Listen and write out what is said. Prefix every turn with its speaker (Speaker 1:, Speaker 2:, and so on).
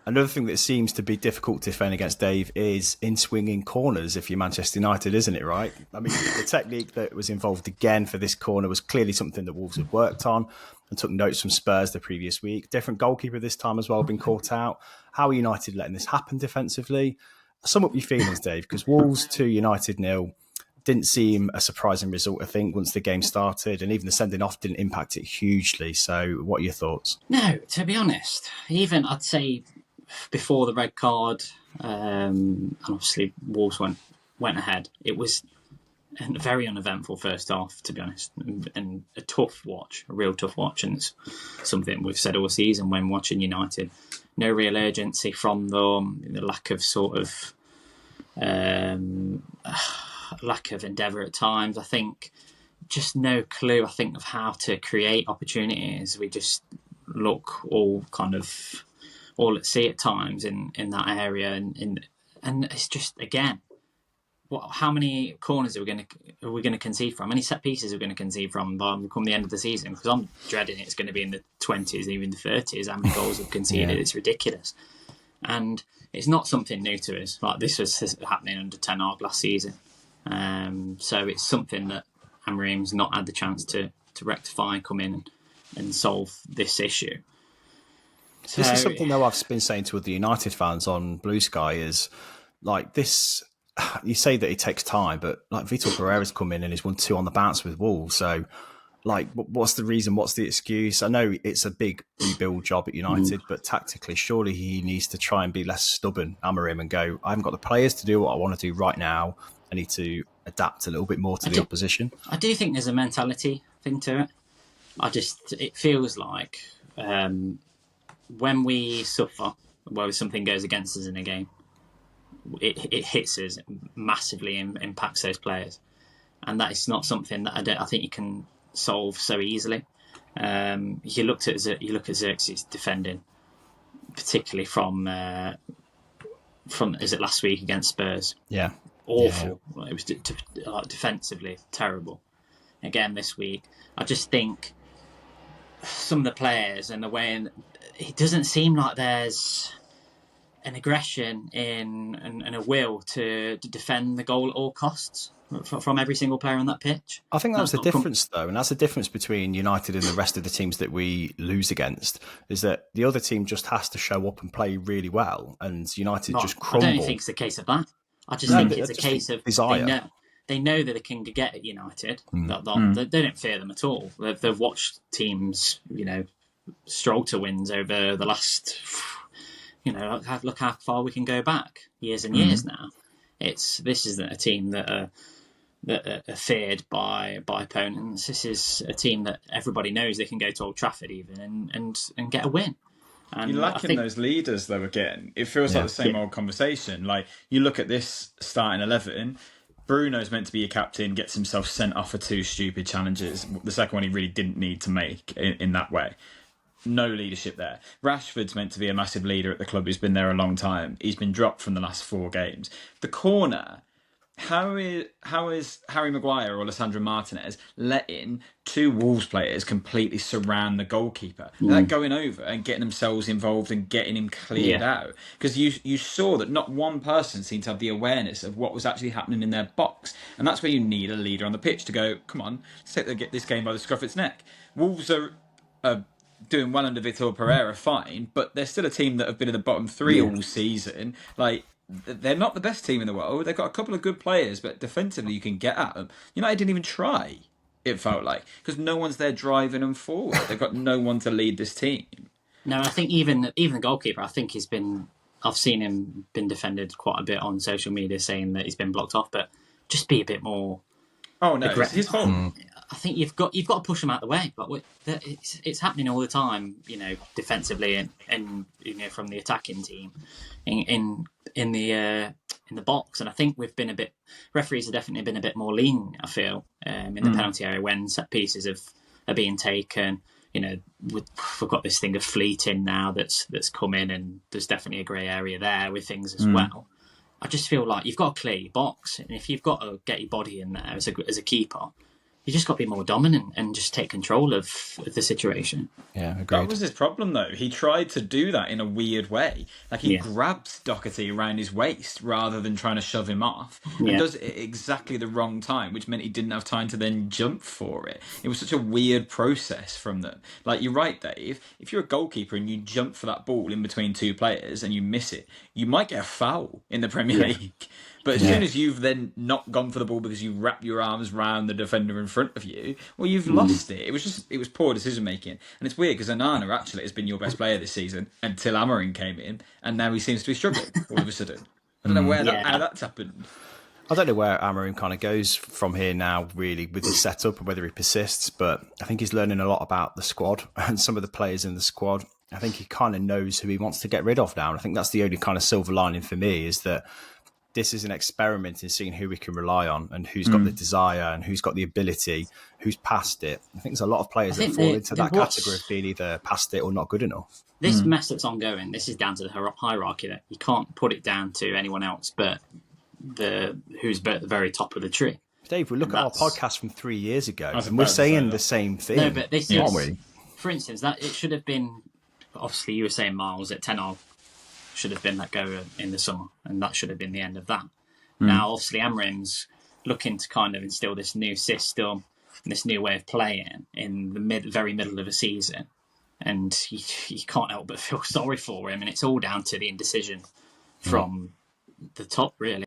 Speaker 1: Another thing that seems to be difficult to defend against, Dave, is in swinging corners if you're Manchester United, isn't it, right? I mean, the technique that was involved again for this corner was clearly something that Wolves had worked on and took notes from Spurs the previous week. Different goalkeeper this time as well, been caught out. How are United letting this happen defensively? Sum up your feelings, Dave, because Wolves 2, United 0 didn't seem a surprising result, I think, once the game started, and even the sending off didn't impact it hugely. So what are your thoughts?
Speaker 2: No, to be honest, even I'd say before the red card, and obviously Wolves went ahead, it was a very uneventful first half, to be honest, and a tough watch, a real tough watch, and it's something we've said all season when watching United. No real urgency from them, the lack of lack of endeavour at times. I think just no clue, I think, of how to create opportunities. We just look all at sea at times in that area, and it's just, again, how many corners are we going to concede from? How many set pieces are we going to concede from come the end of the season? Because I'm dreading it's going to be in the 20s, even the 30s. How many goals we've conceded? It's ridiculous, and it's not something new to us. Like, this was happening under Ten Hag last season, so it's something that Amorim's not had the chance to rectify, come in and solve this issue. So,
Speaker 1: this is something, though, I've been saying to the United fans on Blue Sky is like this. You say that it takes time, but like Vitor Pereira's come in and he's won 2 on the bounce with Wolves. So, like, what's the reason? What's the excuse? I know it's a big rebuild job at United, but tactically, surely he needs to try and be less stubborn, Amorim, and go, I haven't got the players to do what I want to do right now. I need to adapt a little bit more to the opposition. I
Speaker 2: do think there's a mentality thing to it. It feels like when we suffer, where something goes against us in a game, it hits us massively and impacts those players, and that is not something that I think you can solve so easily. You look at Xerxes defending, particularly from is it last week against Spurs?
Speaker 1: Yeah,
Speaker 2: awful. Yeah. It was defensively terrible. Again this week, I just think some of the players and the way it doesn't seem like there's an aggression and a will to defend the goal at all costs from every single player on that pitch.
Speaker 1: I think that's the difference, though, and that's the difference between United and the rest of the teams that we lose against, is that the other team just has to show up and play really well, and United just crumble.
Speaker 2: I don't think it's a case of that. I just think it's a case of desire. They know that they can get at United. They don't fear them at all. They've watched teams, stroll to wins over the last... look how far we can go back, years and years now. This isn't a team that are feared by opponents. This is a team that everybody knows they can go to Old Trafford even and get a win. And
Speaker 3: you're lacking those leaders, though, again. It feels like the same old conversation. Like, you look at this starting 11, Bruno's meant to be your captain, gets himself sent off for 2 stupid challenges. The second one he really didn't need to make in that way. No leadership there. Rashford's meant to be a massive leader at the club. He's been there a long time. He's been dropped from the last 4 games. The corner, how is Harry Maguire or Alessandro Martinez letting 2 Wolves players completely surround the goalkeeper? They're going over and getting themselves involved and getting him cleared out. Because you saw that not one person seemed to have the awareness of what was actually happening in their box. And that's where you need a leader on the pitch to go, come on, let's get this game by the scruff of its neck. Wolves are doing well under Vitor Pereira, fine, but they're still a team that have been in the bottom 3 all season. Like, they're not the best team in the world. They've got a couple of good players, but defensively you can get at them. United didn't even try, it felt like, because no one's there driving them forward. They've got no one to lead this team.
Speaker 2: No, I think even the goalkeeper, I think I've seen him been defended quite a bit on social media saying that he's been blocked off, but just be a bit more...
Speaker 3: Oh, no, it's his fault.
Speaker 2: I think you've got to push them out of the way. But it's happening all the time, defensively and from the attacking team in the box. And I think referees have definitely been a bit more lenient, I feel, in the penalty area when set pieces are being taken. We've got this thing of fleeting now that's come in, and there's definitely a grey area there with things as well. I just feel like you've got to clear your box, and if you've got to get your body in there as a keeper, you just got to be more dominant and just take control of the situation.
Speaker 1: Yeah, agreed.
Speaker 3: That was his problem, though. He tried to do that in a weird way. Like, he grabs Doherty around his waist rather than trying to shove him off, and does it at exactly the wrong time, which meant he didn't have time to then jump for it. It was such a weird process from them. Like, you're right, Dave. If you're a goalkeeper and you jump for that ball in between two players and you miss it, you might get a foul in the Premier League. But as soon as you've then not gone for the ball because you wrap your arms round the defender in front of you, well, you've lost it. It was poor decision making. And it's weird because Onana actually has been your best player this season until Amorim came in, and now he seems to be struggling all of a sudden. I don't know how that's happened.
Speaker 1: I don't know where Amorim kind of goes from here now, really, with his setup and whether he persists, but I think he's learning a lot about the squad and some of the players in the squad. I think he kind of knows who he wants to get rid of now. And I think that's the only kind of silver lining for me, is that this is an experiment in seeing who we can rely on and who's got the desire and who's got the ability, who's past it. I think there's a lot of players that fall into that category of being either past it or not good enough.
Speaker 2: This mess that's ongoing, this is down to the hierarchy. That you can't put it down to anyone else but who's at the very top of the tree.
Speaker 1: Dave, we look at our podcast from 3 years ago and we're saying the same thing.
Speaker 2: No, but this
Speaker 1: aren't we?
Speaker 2: For instance, that it should have been, obviously you were saying Miles at 10 should have been let go in the summer, and that should have been the end of that. Now, obviously, Amorim's looking to kind of instill this new system and this new way of playing in the very middle of a season, and you can't help but feel sorry for him, and it's all down to the indecision from the top, really.